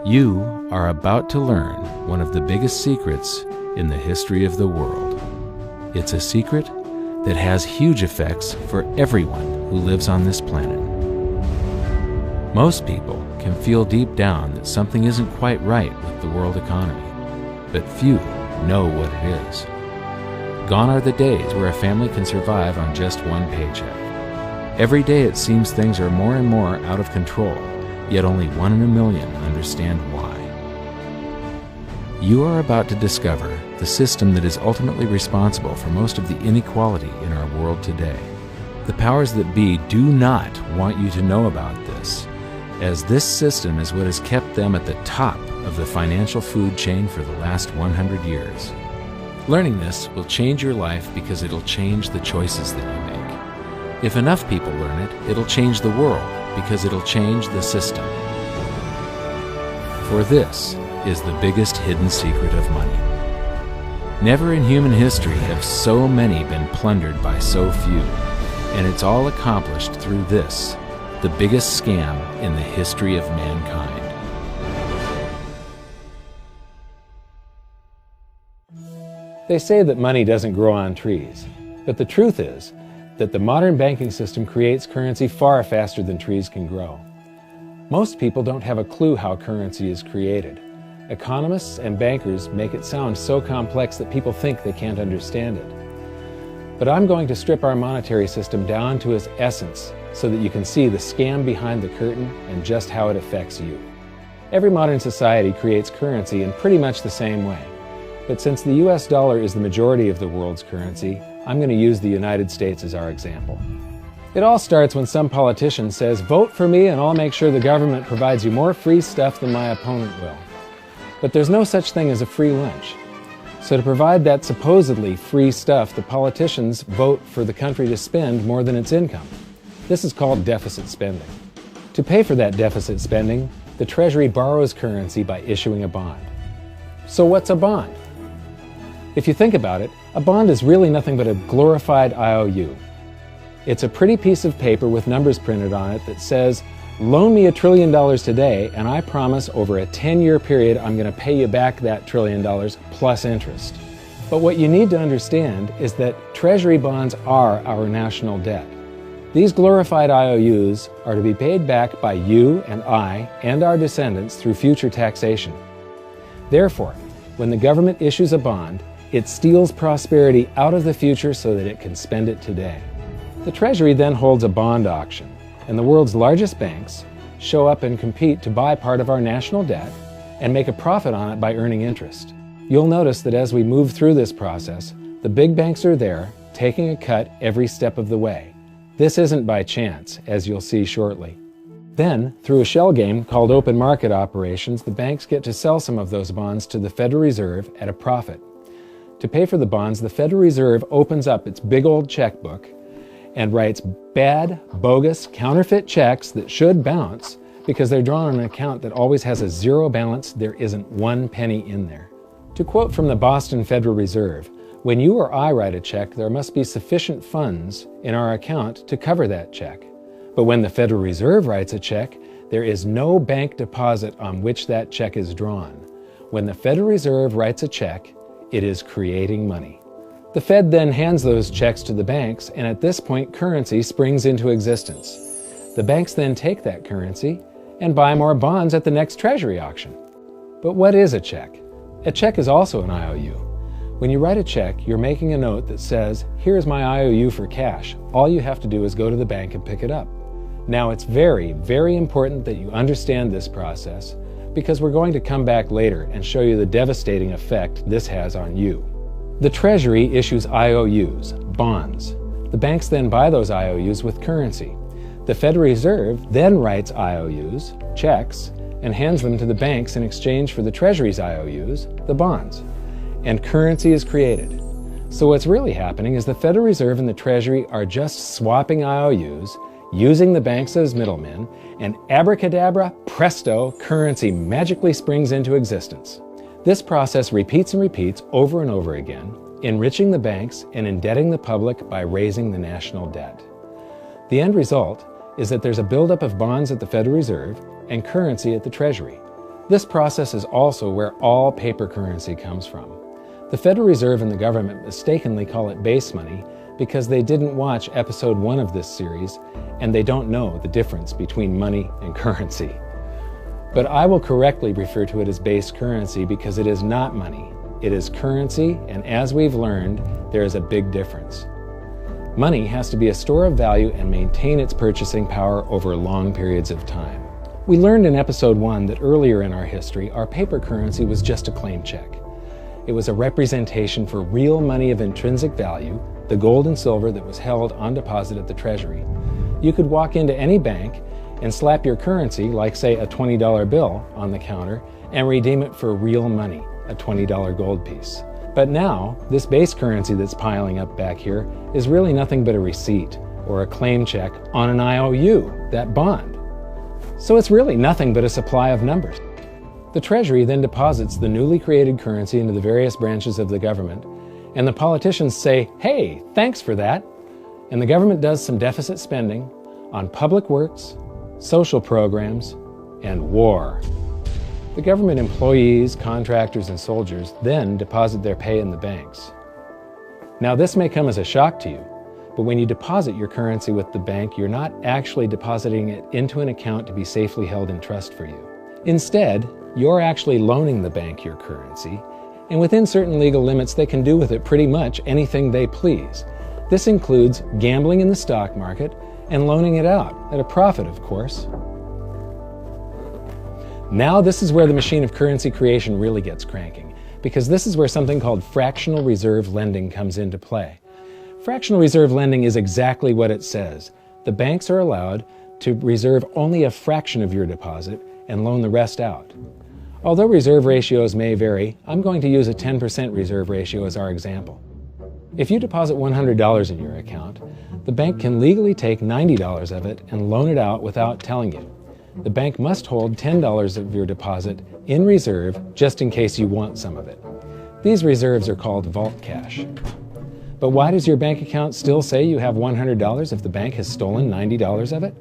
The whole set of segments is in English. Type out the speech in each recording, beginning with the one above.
You are about to learn one of the biggest secrets in the history of the world. It's a secret that has huge effects for everyone who lives on this planet. Most people can feel deep down that something isn't quite right with the world economy, but few know what it is. Gone are the days where a family can survive on just one paycheck. Every day it seems things are more and more out of control, yet only 1 in a million understand why. You are about to discover the system that is ultimately responsible for most of the inequality in our world today. The powers that be do not want you to know about this, as this system is what has kept them at the top of the financial food chain for the last 100 years. Learning this will change your life because it'll change the choices that you make. If enough people learn it, it'll change the world because it'll change the system. For this is the biggest hidden secret of money. Never in human history have so many been plundered by so few, and it's all accomplished through this, the biggest scam in the history of mankind. They say that money doesn't grow on trees, but the truth is that the modern banking system creates currency far faster than trees can grow. Most people don't have a clue how currency is created. Economists and bankers make it sound so complex that people think they can't understand it. But I'm going to strip our monetary system down to its essence so that you can see the scam behind the curtain and just how it affects you. Every modern society creates currency in pretty much the same way. But since the US dollar is the majority of the world's currency, I'm going to use the United States as our example. It all starts when some politician says, "Vote for me and I'll make sure the government provides you more free stuff than my opponent will." But there's no such thing as a free lunch. So to provide that supposedly free stuff, the politicians vote for the country to spend more than its income. This is called deficit spending. To pay for that deficit spending, the Treasury borrows currency by issuing a bond. So what's a bond? If you think about it, a bond is really nothing but a glorified IOU. It's a pretty piece of paper with numbers printed on it that says, "Loan me $1 trillion today, and I promise over a 10-year period I'm going to pay you back that $1 trillion plus interest." But what you need to understand is that Treasury bonds are our national debt. These glorified IOUs are to be paid back by you and I and our descendants through future taxation. Therefore, when the government issues a bond, it steals prosperity out of the future so that it can spend it today. The Treasury then holds a bond auction, and the world's largest banks show up and compete to buy part of our national debt and make a profit on it by earning interest. You'll notice that as we move through this process, the big banks are there, taking a cut every step of the way. This isn't by chance, as you'll see shortly. Then, through a shell game called open market operations, the banks get to sell some of those bonds to the Federal Reserve at a profit. To pay for the bonds, the Federal Reserve opens up its big old checkbook and writes bad, bogus, counterfeit checks that should bounce because they're drawn on an account that always has a zero balance. There isn't 1 penny in there. To quote from the Boston Federal Reserve, "When you or I write a check, there must be sufficient funds in our account to cover that check. But when the Federal Reserve writes a check, there is no bank deposit on which that check is drawn. When the Federal Reserve writes a check, it is creating money." The Fed then hands those checks to the banks, and at this point, currency springs into existence. The banks then take that currency and buy more bonds at the next Treasury auction. But what is a check? A check is also an IOU. When you write a check, you're making a note that says, "Here's my IOU for cash. All you have to do is go to the bank and pick it up." Now, it's very, very important that you understand this process because we're going to come back later and show you the devastating effect this has on you. The Treasury issues IOUs, bonds. The banks then buy those IOUs with currency. The Federal Reserve then writes IOUs, checks, and hands them to the banks in exchange for the Treasury's IOUs, the bonds. And currency is created. So what's really happening is the Federal Reserve and the Treasury are just swapping IOUs, using the banks as middlemen, and abracadabra, presto, currency magically springs into existence. This process repeats and repeats over and over again, enriching the banks and indebting the public by raising the national debt. The end result is that there's a buildup of bonds at the Federal Reserve and currency at the Treasury. This process is also where all paper currency comes from. The Federal Reserve and the government mistakenly call it base money because they didn't watch episode 1 of this series and they don't know the difference between money and currency. But I will correctly refer to it as base currency because it is not money. It is currency, and as we've learned, there is a big difference. Money has to be a store of value and maintain its purchasing power over long periods of time. We learned in episode 1 that earlier in our history, our paper currency was just a claim check. It was a representation for real money of intrinsic value, the gold and silver that was held on deposit at the Treasury. You could walk into any bank and slap your currency, like say a $20 bill, on the counter and redeem it for real money, a $20 gold piece. But now, this base currency that's piling up back here is really nothing but a receipt or a claim check on an IOU, that bond. So it's really nothing but a supply of numbers. The Treasury then deposits the newly created currency into the various branches of the government, and the politicians say, "Hey, thanks for that." And the government does some deficit spending on public works, social programs, and war. The government employees, contractors, and soldiers then deposit their pay in the banks. Now, this may come as a shock to you, but when you deposit your currency with the bank, you're not actually depositing it into an account to be safely held in trust for you. Instead, you're actually loaning the bank your currency, and within certain legal limits, they can do with it pretty much anything they please. This includes gambling in the stock market and loaning it out, at a profit, of course. Now this is where the machine of currency creation really gets cranking, because this is where something called fractional reserve lending comes into play. Fractional reserve lending is exactly what it says. The banks are allowed to reserve only a fraction of your deposit and loan the rest out. Although reserve ratios may vary, I'm going to use a 10% reserve ratio as our example. If you deposit $100 in your account, the bank can legally take $90 of it and loan it out without telling you. The bank must hold $10 of your deposit in reserve just in case you want some of it. These reserves are called vault cash. But why does your bank account still say you have $100 if the bank has stolen $90 of it?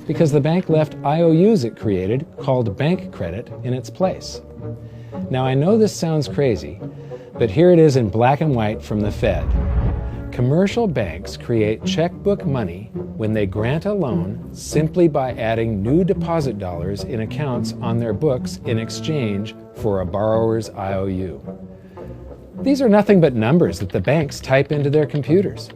Because the bank left IOUs it created, called bank credit, in its place. Now I know this sounds crazy, but here it is in black and white from the Fed. Commercial banks create checkbook money when they grant a loan simply by adding new deposit dollars in accounts on their books in exchange for a borrower's IOU. These are nothing but numbers that the banks type into their computers.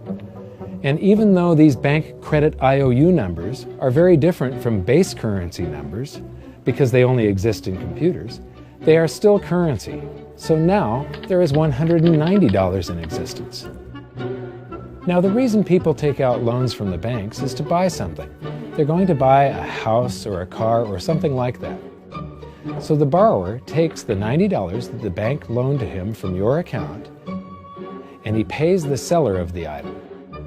And even though these bank credit IOU numbers are very different from base currency numbers, because they only exist in computers, they are still currency. So now there is $190 in existence. Now, the reason people take out loans from the banks is to buy something. They're going to buy a house or a car or something like that. So the borrower takes the $90 that the bank loaned to him from your account, and he pays the seller of the item.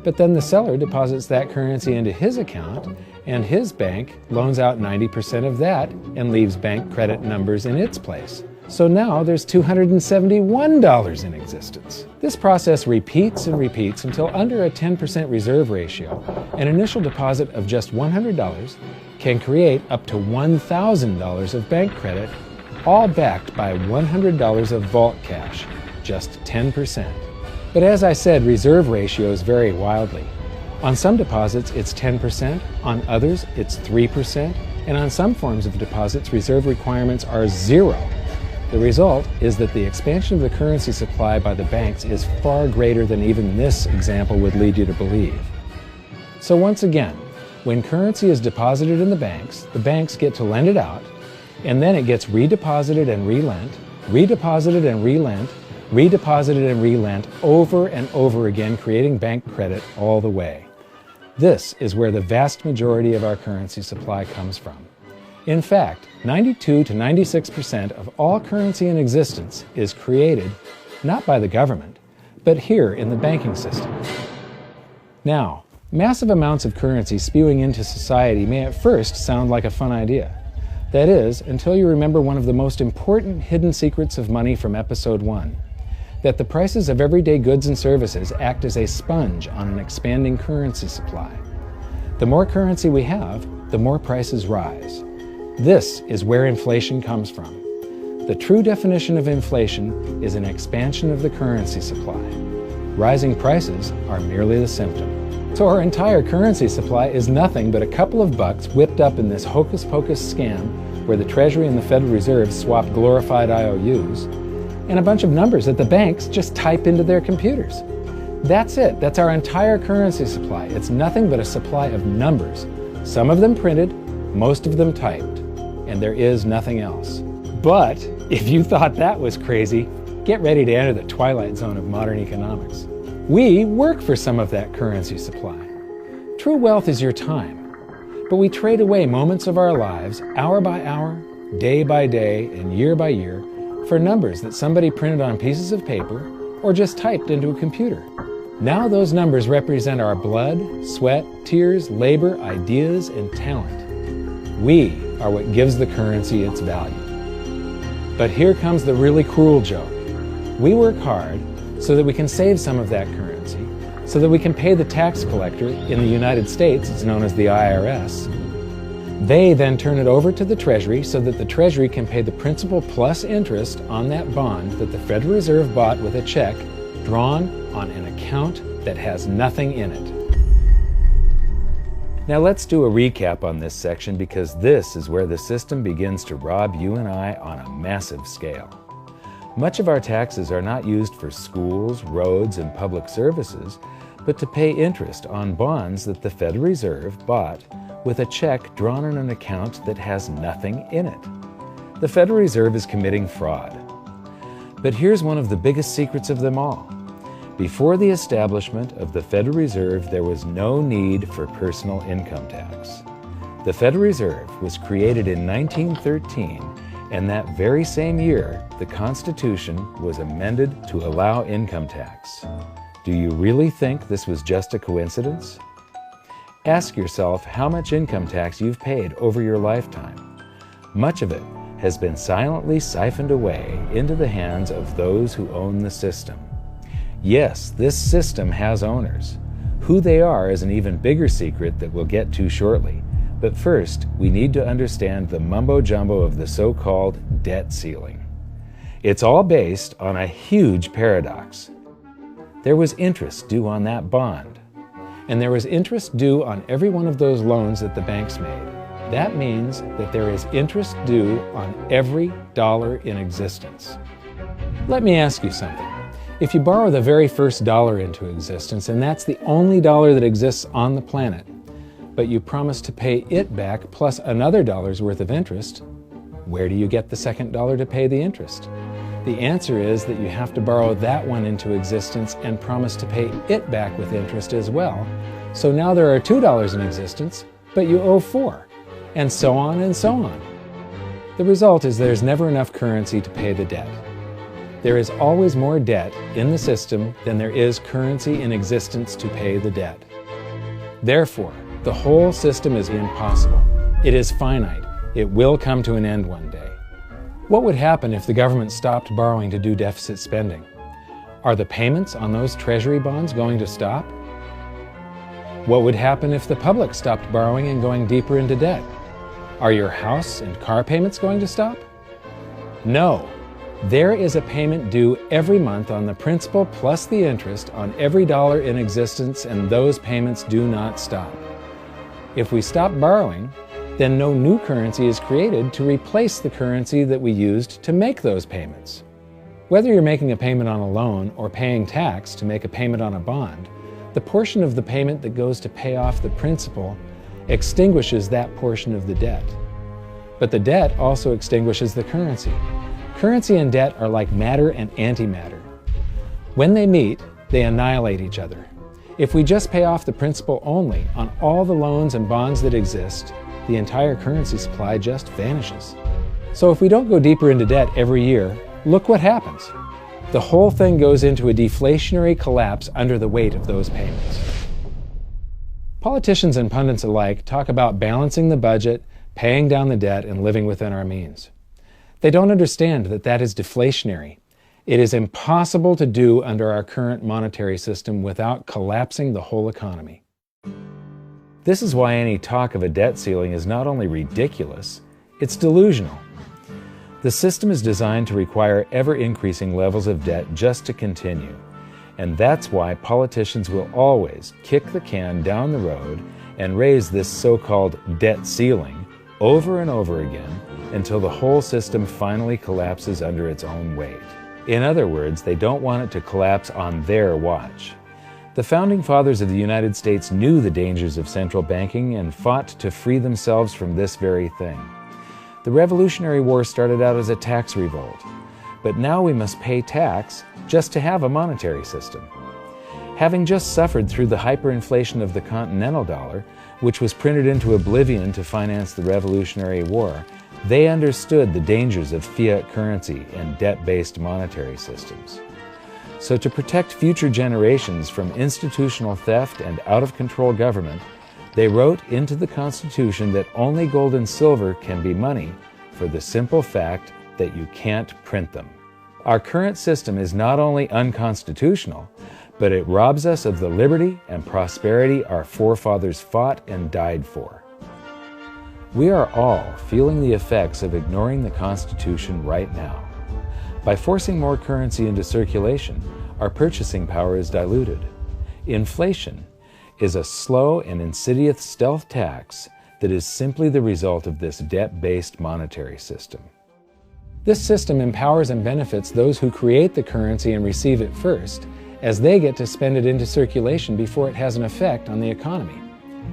But then the seller deposits that currency into his account, and his bank loans out 90% of that and leaves bank credit numbers in its place. So now there's $271 in existence. This process repeats and repeats until under a 10% reserve ratio, an initial deposit of just $100 can create up to $1,000 of bank credit, all backed by $100 of vault cash, just 10%. But as I said, reserve ratios vary wildly. On some deposits, it's 10%, on others, it's 3%, and on some forms of deposits, reserve requirements are 0. The result is that the expansion of the currency supply by the banks is far greater than even this example would lead you to believe. So once again, when currency is deposited in the banks get to lend it out, and then it gets redeposited and relent, redeposited and relent, redeposited and relent over and over again, creating bank credit all the way. This is where the vast majority of our currency supply comes from. In fact, 92 to 96% of all currency in existence is created not by the government, but here in the banking system. Now, massive amounts of currency spewing into society may at first sound like a fun idea. That is, until you remember one of the most important hidden secrets of money from episode 1, that the prices of everyday goods and services act as a sponge on an expanding currency supply. The more currency we have, the more prices rise. This is where inflation comes from. The true definition of inflation is an expansion of the currency supply. Rising prices are merely the symptom. So our entire currency supply is nothing but a couple of bucks whipped up in this hocus-pocus scam where the Treasury and the Federal Reserve swap glorified IOUs, and a bunch of numbers that the banks just type into their computers. That's it. That's our entire currency supply. It's nothing but a supply of numbers. Some of them printed, most of them typed, and there is nothing else. But if you thought that was crazy, get ready to enter the twilight zone of modern economics. We work for some of that currency supply. True wealth is your time, but we trade away moments of our lives, hour by hour, day by day, and year by year, for numbers that somebody printed on pieces of paper or just typed into a computer. Now those numbers represent our blood, sweat, tears, labor, ideas, and talent. We are what gives the currency its value. But here comes the really cruel joke. We work hard so that we can save some of that currency, so that we can pay the tax collector. In the United States, it's known as the IRS. They then turn it over to the Treasury so that the Treasury can pay the principal plus interest on that bond that the Federal Reserve bought with a check drawn on an account that has nothing in it. Now let's do a recap on this section, because this is where the system begins to rob you and I on a massive scale. Much of our taxes are not used for schools, roads, and public services, but to pay interest on bonds that the Federal Reserve bought with a check drawn on an account that has nothing in it. The Federal Reserve is committing fraud. But here's one of the biggest secrets of them all. Before the establishment of the Federal Reserve, there was no need for personal income tax. The Federal Reserve was created in 1913, and that very same year, the Constitution was amended to allow income tax. Do you really think this was just a coincidence? Ask yourself how much income tax you've paid over your lifetime. Much of it has been silently siphoned away into the hands of those who own the system. Yes, this system has owners. Who they are is an even bigger secret that we'll get to shortly. But first, we need to understand the mumbo-jumbo of the so-called debt ceiling. It's all based on a huge paradox. There was interest due on that bond, and there was interest due on every one of those loans that the banks made. That means that there is interest due on every dollar in existence. Let me ask you something. If you borrow the very first dollar into existence, and that's the only dollar that exists on the planet, but you promise to pay it back plus another dollar's worth of interest, where do you get the second dollar to pay the interest? The answer is that you have to borrow that one into existence and promise to pay it back with interest as well. So now there are $2 in existence, but you owe $4, and so on and so on. The result is there's never enough currency to pay the debt. There is always more debt in the system than there is currency in existence to pay the debt. Therefore, the whole system is impossible. It is finite. It will come to an end one day. What would happen if the government stopped borrowing to do deficit spending? Are the payments on those treasury bonds going to stop? What would happen if the public stopped borrowing and going deeper into debt? Are your house and car payments going to stop? No. There is a payment due every month on the principal plus the interest on every dollar in existence, and those payments do not stop. If we stop borrowing, then no new currency is created to replace the currency that we used to make those payments. Whether you're making a payment on a loan or paying tax to make a payment on a bond, the portion of the payment that goes to pay off the principal extinguishes that portion of the debt. But the debt also extinguishes the currency. Currency and debt are like matter and antimatter. When they meet, they annihilate each other. If we just pay off the principal only on all the loans and bonds that exist, the entire currency supply just vanishes. So if we don't go deeper into debt every year, look what happens. The whole thing goes into a deflationary collapse under the weight of those payments. Politicians and pundits alike talk about balancing the budget, paying down the debt, and living within our means. They don't understand that that is deflationary. It is impossible to do under our current monetary system without collapsing the whole economy. This is why any talk of a debt ceiling is not only ridiculous, it's delusional. The system is designed to require ever-increasing levels of debt just to continue. And that's why politicians will always kick the can down the road and raise this so-called debt ceiling over and over again until the whole system finally collapses under its own weight. In other words, they don't want it to collapse on their watch. The Founding Fathers of the United States knew the dangers of central banking and fought to free themselves from this very thing. The Revolutionary War started out as a tax revolt, but now we must pay tax just to have a monetary system. Having just suffered through the hyperinflation of the continental dollar, which was printed into oblivion to finance the Revolutionary War, they understood the dangers of fiat currency and debt-based monetary systems. So to protect future generations from institutional theft and out-of-control government, they wrote into the Constitution that only gold and silver can be money for the simple fact that you can't print them. Our current system is not only unconstitutional, but it robs us of the liberty and prosperity our forefathers fought and died for. We are all feeling the effects of ignoring the Constitution right now. By forcing more currency into circulation, our purchasing power is diluted. Inflation is a slow and insidious stealth tax that is simply the result of this debt-based monetary system. This system empowers and benefits those who create the currency and receive it first, as they get to spend it into circulation before it has an effect on the economy.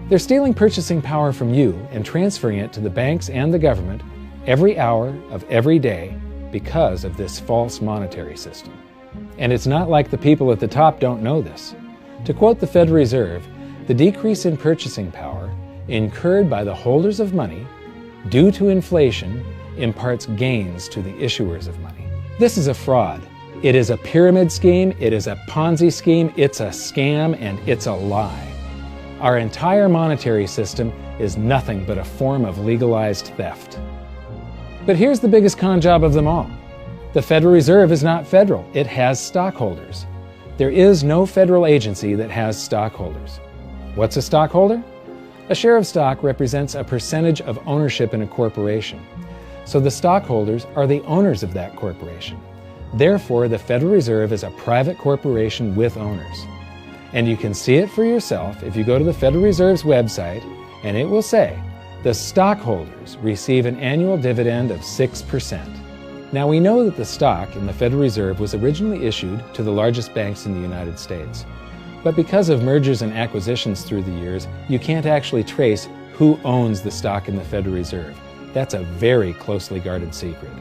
They're stealing purchasing power from you and transferring it to the banks and the government every hour of every day because of this false monetary system. And it's not like the people at the top don't know this. To quote the Federal Reserve, the decrease in purchasing power incurred by the holders of money due to inflation imparts gains to the issuers of money. This is a fraud. It is a pyramid scheme, it is a Ponzi scheme, it's a scam, and it's a lie. Our entire monetary system is nothing but a form of legalized theft. But here's the biggest con job of them all. The Federal Reserve is not federal, it has stockholders. There is no federal agency that has stockholders. What's a stockholder? A share of stock represents a percentage of ownership in a corporation. So the stockholders are the owners of that corporation. Therefore, the Federal Reserve is a private corporation with owners. And you can see it for yourself if you go to the Federal Reserve's website, and it will say, the stockholders receive an annual dividend of 6%. Now we know that the stock in the Federal Reserve was originally issued to the largest banks in the United States. But because of mergers and acquisitions through the years, you can't actually trace who owns the stock in the Federal Reserve. That's a very closely guarded secret.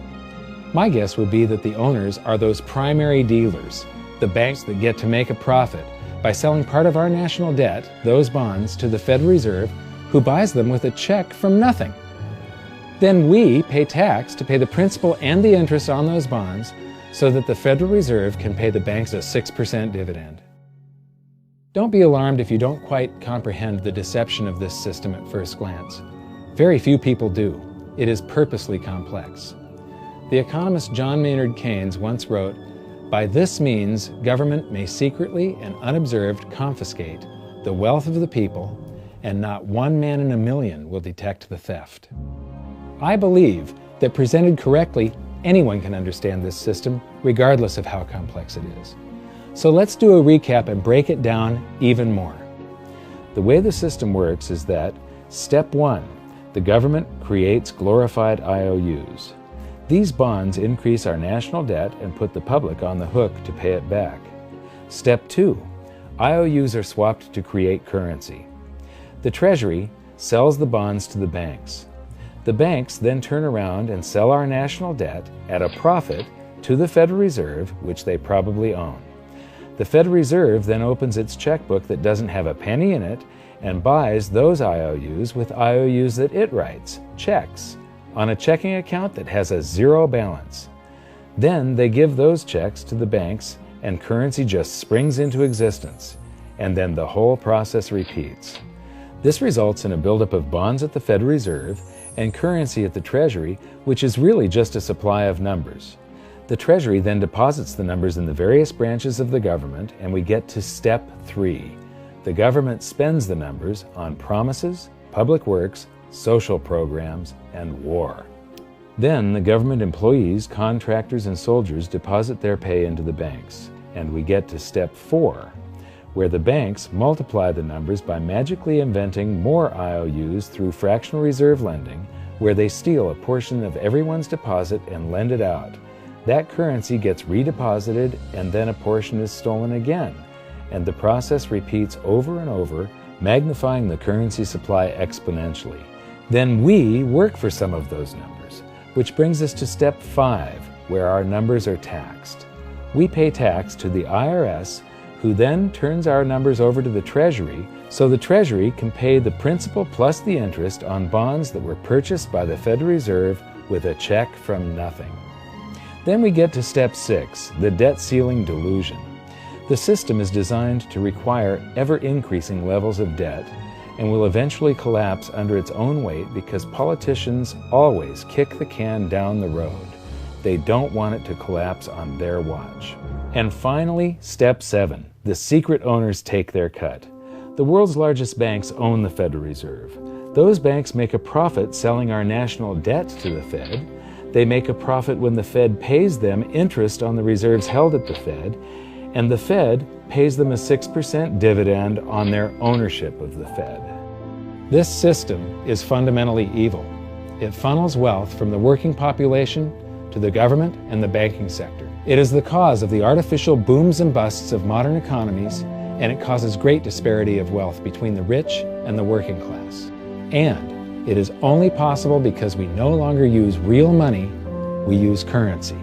My guess would be that the owners are those primary dealers, the banks that get to make a profit by selling part of our national debt, those bonds, to the Federal Reserve, who buys them with a check from nothing. Then we pay tax to pay the principal and the interest on those bonds so that the Federal Reserve can pay the banks a 6% dividend. Don't be alarmed if you don't quite comprehend the deception of this system at first glance. Very few people do. It is purposely complex. The economist John Maynard Keynes once wrote, "By this means, government may secretly and unobserved confiscate the wealth of the people, and not one man in a million will detect the theft." I believe that presented correctly, anyone can understand this system, regardless of how complex it is. So let's do a recap and break it down even more. The way the system works is that, step 1, the government creates glorified IOUs. These bonds increase our national debt and put the public on the hook to pay it back. Step 2, IOUs are swapped to create currency. The Treasury sells the bonds to the banks. The banks then turn around and sell our national debt at a profit to the Federal Reserve, which they probably own. The Federal Reserve then opens its checkbook that doesn't have a penny in it and buys those IOUs with IOUs that it writes, checks, on a checking account that has a zero balance. Then they give those checks to the banks and currency just springs into existence, and then the whole process repeats. This results in a buildup of bonds at the Federal Reserve and currency at the Treasury, which is really just a supply of numbers. The Treasury then deposits the numbers in the various branches of the government, and we get to step 3. The government spends the numbers on promises, public works, social programs, and war. Then the government employees, contractors, and soldiers deposit their pay into the banks. And we get to step 4, where the banks multiply the numbers by magically inventing more IOUs through fractional reserve lending, where they steal a portion of everyone's deposit and lend it out. That currency gets redeposited, and then a portion is stolen again. And the process repeats over and over, magnifying the currency supply exponentially. Then we work for some of those numbers, which brings us to step 5, where our numbers are taxed. We pay tax to the IRS, who then turns our numbers over to the Treasury, so the Treasury can pay the principal plus the interest on bonds that were purchased by the Federal Reserve with a check from nothing. Then we get to step 6, the debt ceiling delusion. The system is designed to require ever-increasing levels of debt and will eventually collapse under its own weight because politicians always kick the can down the road. They don't want it to collapse on their watch. And finally, step 7, the secret owners take their cut. The world's largest banks own the Federal Reserve. Those banks make a profit selling our national debt to the Fed. They make a profit when the Fed pays them interest on the reserves held at the Fed, and the Fed pays them a 6% dividend on their ownership of the Fed. This system is fundamentally evil. It funnels wealth from the working population to the government and the banking sector. It is the cause of the artificial booms and busts of modern economies, and it causes great disparity of wealth between the rich and the working class. And it is only possible because we no longer use real money, we use currency.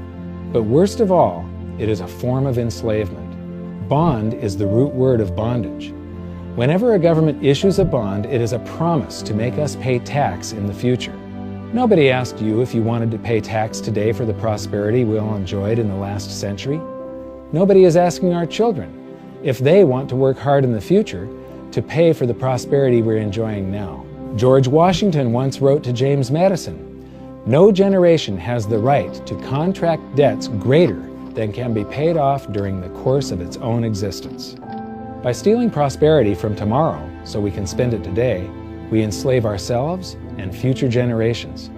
But worst of all, it is a form of enslavement. Bond is the root word of bondage. Whenever a government issues a bond, it is a promise to make us pay tax in the future. Nobody asked you if you wanted to pay tax today for the prosperity we all enjoyed in the last century. Nobody is asking our children if they want to work hard in the future to pay for the prosperity we're enjoying now. George Washington once wrote to James Madison, "No generation has the right to contract debts greater than can be paid off during the course of its own existence." By stealing prosperity from tomorrow so we can spend it today, we enslave ourselves and future generations.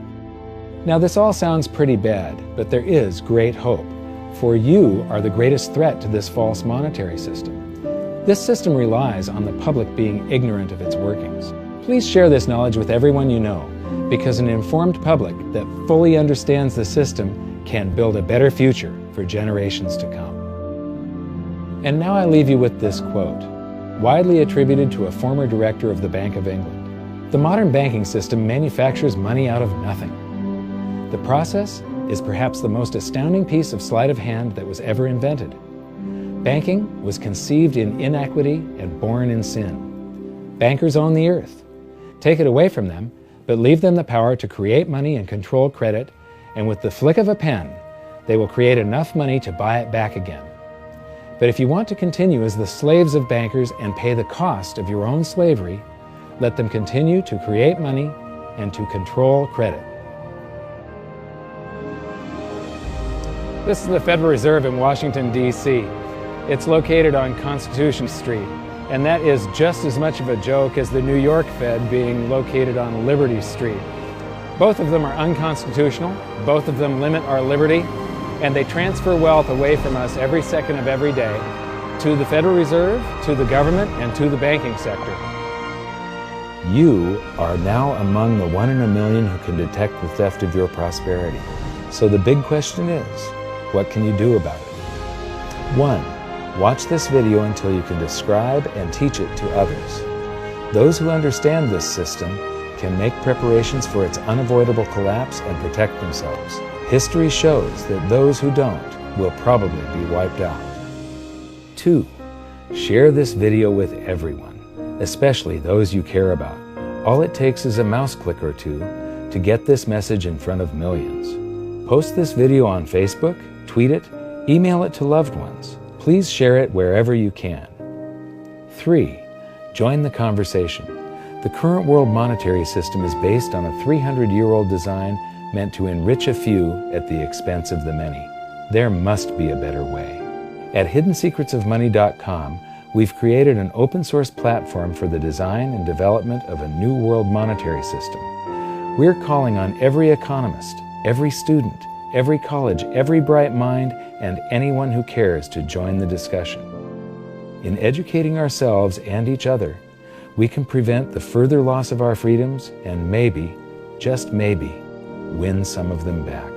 Now this all sounds pretty bad, but there is great hope, for you are the greatest threat to this false monetary system. This system relies on the public being ignorant of its workings. Please share this knowledge with everyone you know, because an informed public that fully understands the system can build a better future for generations to come. And now I leave you with this quote, widely attributed to a former director of the Bank of England. The modern banking system manufactures money out of nothing. The process is perhaps the most astounding piece of sleight of hand that was ever invented. Banking was conceived in inequity and born in sin. Bankers own the earth. Take it away from them, but leave them the power to create money and control credit, and with the flick of a pen, they will create enough money to buy it back again. But if you want to continue as the slaves of bankers and pay the cost of your own slavery, let them continue to create money and to control credit. This is the Federal Reserve in Washington, D.C. It's located on Constitution Street, and that is just as much of a joke as the New York Fed being located on Liberty Street. Both of them are unconstitutional, both of them limit our liberty, and they transfer wealth away from us every second of every day to the Federal Reserve, to the government, and to the banking sector. You are now among the 1 in a million who can detect the theft of your prosperity. So the big question is, what can you do about it? 1. Watch this video until you can describe and teach it to others. Those who understand this system can make preparations for its unavoidable collapse and protect themselves. History shows that those who don't will probably be wiped out. 2. Share this video with everyone, especially those you care about. All it takes is a mouse click or two to get this message in front of millions. Post this video on Facebook, tweet it, email it to loved ones. Please share it wherever you can. 3. Join the conversation. The current world monetary system is based on a 300-year-old design meant to enrich a few at the expense of the many. There must be a better way. At hiddensecretsofmoney.com, we've created an open-source platform for the design and development of a new world monetary system. We're calling on every economist, every student, every college, every bright mind, and anyone who cares to join the discussion. In educating ourselves and each other, we can prevent the further loss of our freedoms and maybe, just maybe, win some of them back.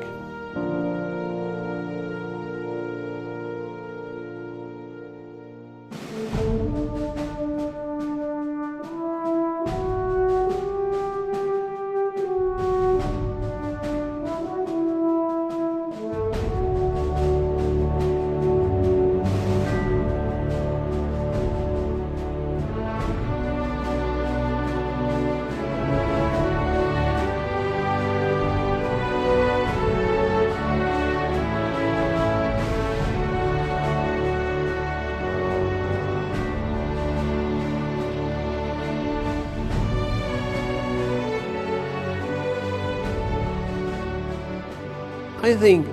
I think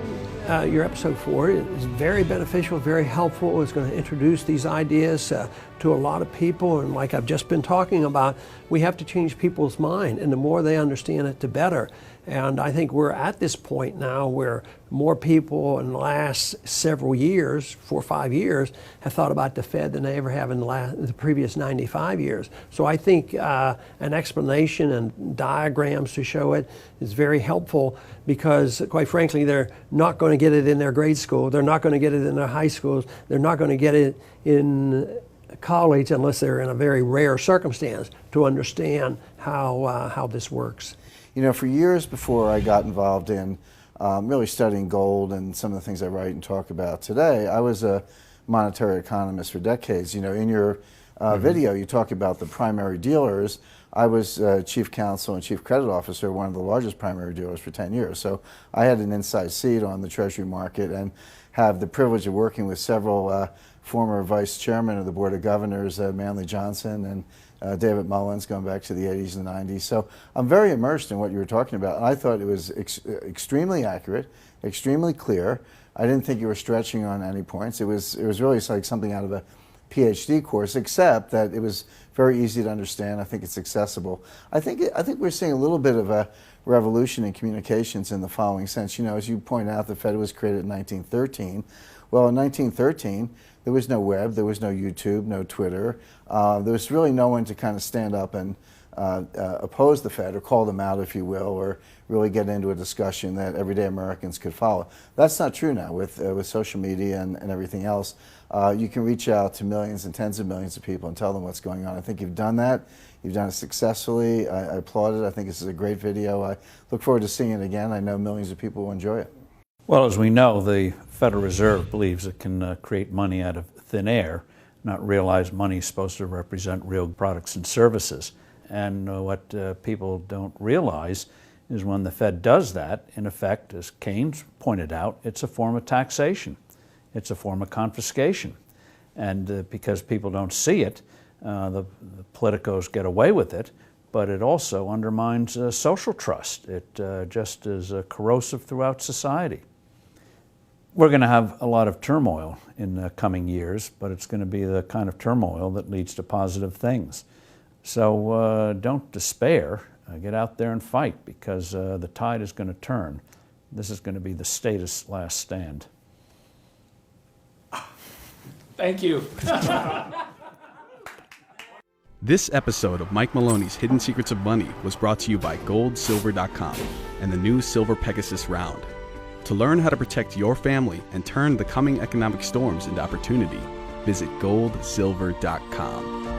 your episode 4 is very beneficial, very helpful. It's going to introduce these ideas to a lot of people, and like I've just been talking about, we have to change people's mind, and the more they understand it, the better. And I think we're at this point now where more people in the last several years, 4 or 5 years, have thought about the Fed than they ever have in the previous 95 years. So I think an explanation and diagrams to show it is very helpful, because quite frankly, they're not going to get it in their grade school. They're not going to get it in their high schools. They're not going to get it in college unless they're in a very rare circumstance to understand how this works. You know, for years before I got involved in really studying gold and some of the things I write and talk about today, I was a monetary economist for decades. You know, in your video, you talk about the primary dealers. I was chief counsel and chief credit officer, one of the largest primary dealers for 10 years. So I had an inside seat on the Treasury market and have the privilege of working with several former vice chairmen of the Board of Governors, Manley Johnson and David Mullins, going back to the 80s and the 90s. So I'm very immersed in what you were talking about. And I thought it was extremely accurate, extremely clear. I didn't think you were stretching on any points. It was really like something out of a PhD course, except that it was very easy to understand. I think it's accessible. I think we're seeing a little bit of a revolution in communications in the following sense. You know, as you point out, the Fed was created in 1913. Well, in 1913, there was no web, there was no YouTube, no Twitter. There was really no one to kind of stand up and oppose the Fed or call them out, if you will, or really get into a discussion that everyday Americans could follow. That's not true now with social media and everything else. You can reach out to millions and tens of millions of people and tell them what's going on. I think you've done that. You've done it successfully. I applaud it. I think this is a great video. I look forward to seeing it again. I know millions of people will enjoy it. Well, as we know, the Federal Reserve believes it can create money out of thin air, not realize money is supposed to represent real products and services. And what people don't realize is when the Fed does that, in effect, as Keynes pointed out, it's a form of taxation. It's a form of confiscation. And because people don't see it, the politicos get away with it, but it also undermines social trust. It just is corrosive throughout society. We're going to have a lot of turmoil in the coming years, but it's going to be the kind of turmoil that leads to positive things. So don't despair. Get out there and fight, because the tide is going to turn. This is going to be the status last stand. Thank you. This episode of Mike Maloney's Hidden Secrets of Money was brought to you by GoldSilver.com and the new Silver Pegasus Round. To learn how to protect your family and turn the coming economic storms into opportunity, visit GoldSilver.com.